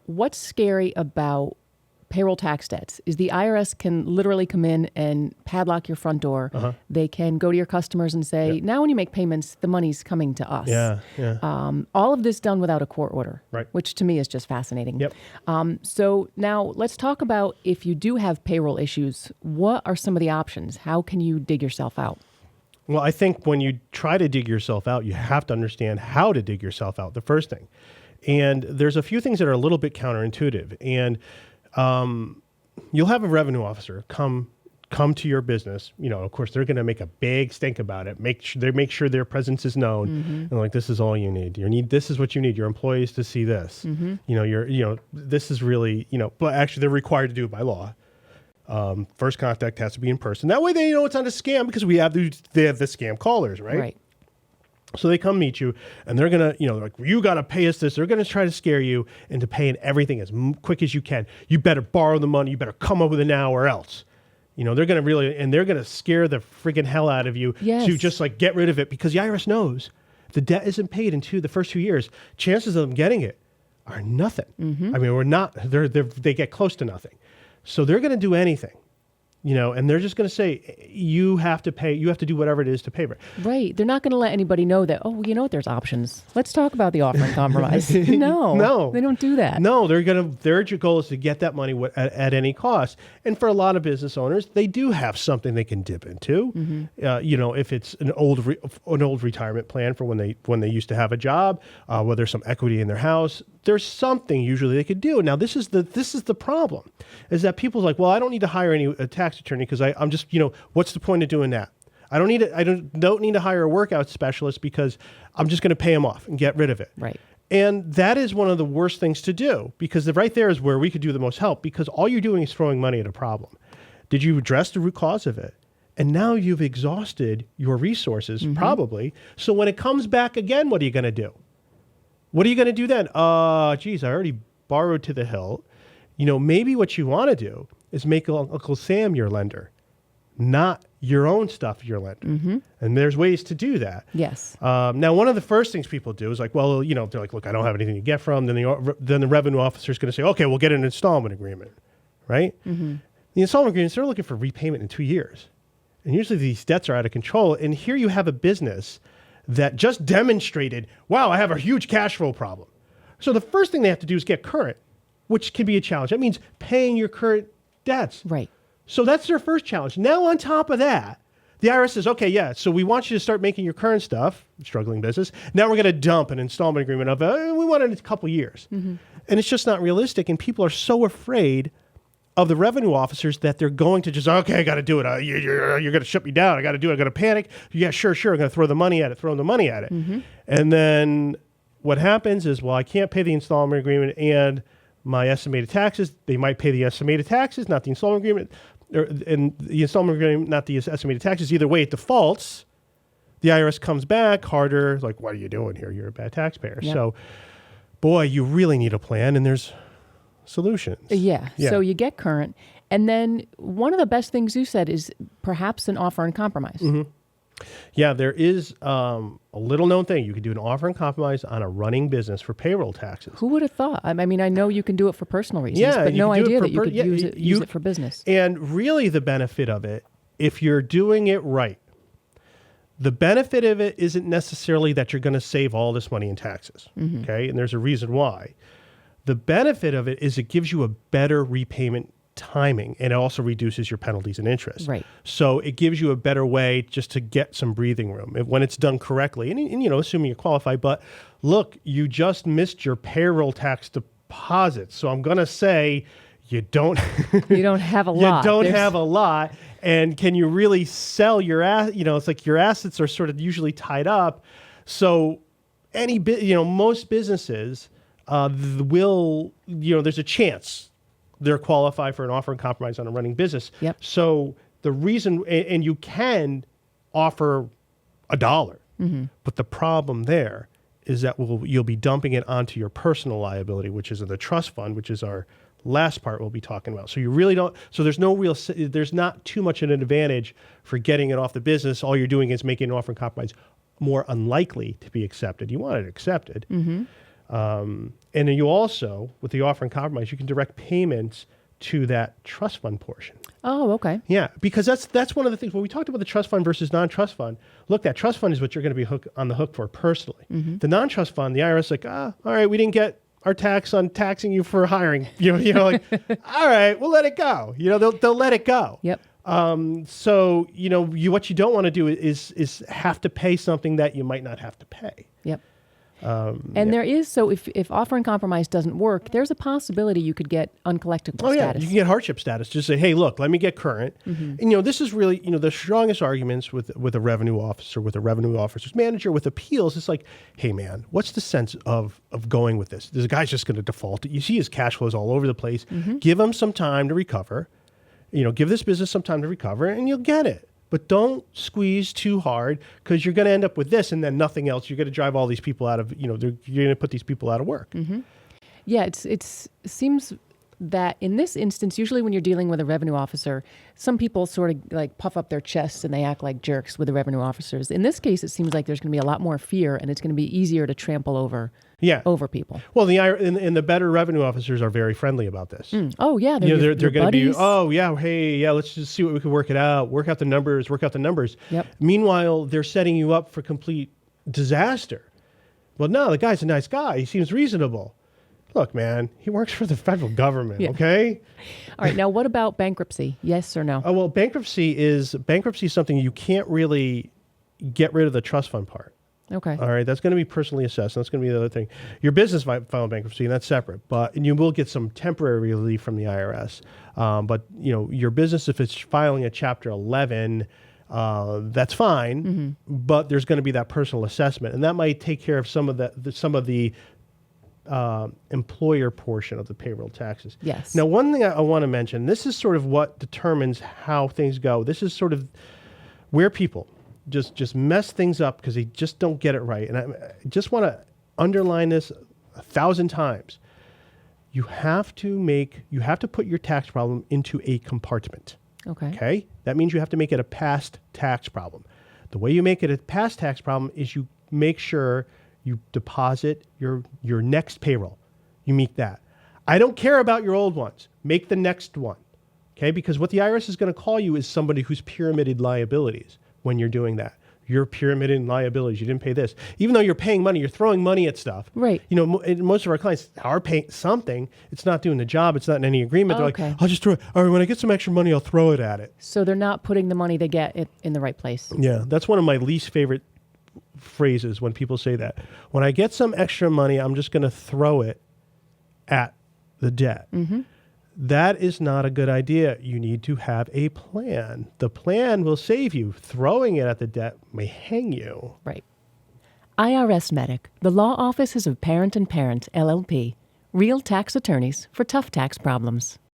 what's scary about payroll tax debts is the IRS can literally come in and padlock your front door. They can go to your customers and say, now when you make payments, the money's coming to us. All of this done without a court order, which to me is just fascinating. So now let's talk about, if you do have payroll issues, what are some of the options? How can you dig yourself out? Well, I think when you try to dig yourself out, you have to understand how to dig yourself out, the first thing. And there's a few things that are a little bit counterintuitive. And you'll have a revenue officer come to your business. You know, of course, they're going to make a big stink about it. Make sure their presence is known. And like, this is all you need. This is what you need. Your employees to see this. You know, this is really, but actually they're required to do it by law. First contact has to be in person. That way they know it's not a scam, because they have the scam callers, right? So they come meet you, and they're going to, like, you got to pay us this. They're going to try to scare you into paying everything as quick as you can. You better borrow the money. You better come up with it now or else. They're going to they're going to scare the freaking hell out of you to just like get rid of it, because the IRS knows if the debt isn't paid in the first 2 years, chances of them getting it are nothing. I mean, they get close to nothing. So they're going to do anything. And they're just going to say, you have to pay, you have to do whatever it is to pay. Right. They're not going to let anybody know that, there's options. Let's talk about the offer and compromise. No, they don't do that. No, their goal is to get that money at any cost. And for a lot of business owners, they do have something they can dip into. If it's an old retirement plan for when they used to have a job, where there's some equity in their house, there's something usually they could do. Now, this is the problem, is that people's like, well, I don't need to hire a tax attorney, because I'm just, what's the point of doing that? I don't need to hire a workout specialist, because I'm just going to pay them off and get rid of it. Right. And that is one of the worst things to do, because right there is where we could do the most help, because all you're doing is throwing money at a problem. Did you address the root cause of it? And now you've exhausted your resources, probably. So when it comes back again, what are you going to do? What are you going to do then? Geez, I already borrowed to the hilt. Maybe what you want to do is make Uncle Sam your lender, not your own stuff your lender. And there's ways to do that. Yes. Now, one of the first things people do is like, well, they're like, look, I don't have anything to get from. Then the revenue officer is going to say, okay, we'll get an installment agreement, right? The installment agreements, they're looking for repayment in 2 years. And usually these debts are out of control. And here you have a business that just demonstrated, wow, I have a huge cash flow problem. So the first thing they have to do is get current, which can be a challenge. That means paying your current debts. Right. So that's their first challenge. Now, on top of that, the IRS says, okay, yeah, so we want you to start making your current stuff, struggling business. Now we're going to dump an installment agreement of, we want it in a couple of years. And it's just not realistic. And people are so afraid of the revenue officers that they're going to just, okay, I got to do it. You're going to shut me down. I got to do it. I'm going to panic. Yeah, sure. I'm going to throw the money at it. And then what happens is, well, I can't pay the installment agreement and my estimated taxes. They might pay the estimated taxes, not the installment agreement, and the installment agreement, not the estimated taxes. Either way, it defaults. The IRS comes back harder. Like, what are you doing here? You're a bad taxpayer. Yep. So, boy, you really need a plan, and there's solutions. Yeah. So you get current. And then one of the best things you said is perhaps an offer and compromise. Yeah, there is a little known thing. You can do an offer and compromise on a running business for payroll taxes. Who would have thought? I mean, I know you can do it for personal reasons, but no idea that you could use it for business. And really the benefit of it, if you're doing it right, the benefit of it isn't necessarily that you're going to save all this money in taxes. Okay, and there's a reason why. The benefit of it is it gives you a better repayment timing, and it also reduces your penalties and interest. Right. So it gives you a better way just to get some breathing room when it's done correctly, and assuming you qualify. But look, you just missed your payroll tax deposit, so I'm going to say you don't have a lot. You don't have a lot, and can you really sell your it's like your assets are sort of usually tied up. So most businesses there's a chance they're qualified for an offer and compromise on a running business. Yep. So the reason, and you can offer $1, but the problem there is that you'll be dumping it onto your personal liability, which is in the trust fund, which is our last part we'll be talking about. So you really don't, so there's not too much of an advantage for getting it off the business. All you're doing is making an offer and compromise more unlikely to be accepted. You want it accepted. And then you also, with the offer and compromise, you can direct payments to that trust fund portion. Oh, okay. Yeah, because that's one of the things when we talked about the trust fund versus non-trust fund. Look, that trust fund is what you're going to be on the hook for personally. The non-trust fund, the IRS is like, all right, we didn't get our tax on taxing you for hiring. Like, all right, we'll let it go. They'll let it go. Yep. So what you don't want to do is have to pay something that you might not have to pay. Yep. There is, so if offer and compromise doesn't work, there's a possibility you could get uncollectible status. You can get hardship status. Just say, hey, look, let me get current. And, this is really, the strongest arguments with a revenue officer, with a revenue officer's manager, with appeals. It's like, hey, man, what's the sense of going with this? This guy's just going to default. You see his cash flows all over the place. Give him some time to recover. Give this business some time to recover and you'll get it. But don't squeeze too hard because you're going to end up with this and then nothing else. You're going to drive all these people out of, you're going to put these people out of work. Yeah, it seems that in this instance, usually when you're dealing with a revenue officer, some people sort of like puff up their chests and they act like jerks with the revenue officers. In this case, it seems like there's going to be a lot more fear and it's going to be easier to trample over people. Well, the better revenue officers are very friendly about this. Oh, yeah. They're going to be, oh, yeah, hey, yeah, let's just see what we can work out the numbers. Yep. Meanwhile, they're setting you up for complete disaster. Well, no, the guy's a nice guy. He seems reasonable. Look, man, he works for the federal government, okay? All right, now what about bankruptcy? Yes or no? Oh, well, bankruptcy is something you can't really get rid of the trust fund part. Okay. All right, that's going to be personally assessed. And that's going to be the other thing. Your business might file bankruptcy, and that's separate. And you will get some temporary relief from the IRS. But your business, if it's filing a Chapter 11, that's fine. But there's going to be that personal assessment, and that might take care of some of the employer portion of the payroll taxes. Yes. Now, one thing I want to mention. This is sort of what determines how things go. This is sort of where people just mess things up because they just don't get it right. And I just want to underline this 1,000 times. You have to put your tax problem into a compartment. Okay? That means you have to make it a past tax problem. The way you make it a past tax problem is you make sure you deposit your next payroll. You meet that. I don't care about your old ones. Make the next one. Okay? Because what the IRS is going to call you is somebody who's pyramided liabilities. When you're doing that, you're pyramiding liabilities. You didn't pay this, even though you're paying money. You're throwing money at stuff. Right. Most of our clients are paying something. It's not doing the job. It's not in any agreement. They're like, I'll just throw it. All right, when I get some extra money, I'll throw it at it. So they're not putting the money they get in the right place. Yeah, that's one of my least favorite phrases when people say that. When I get some extra money, I'm just going to throw it at the debt. That is not a good idea. You need to have a plan. The plan will save you. Throwing it at the debt may hang you. Right. IRSMedic, the law offices of Parent LLP, real tax attorneys for tough tax problems.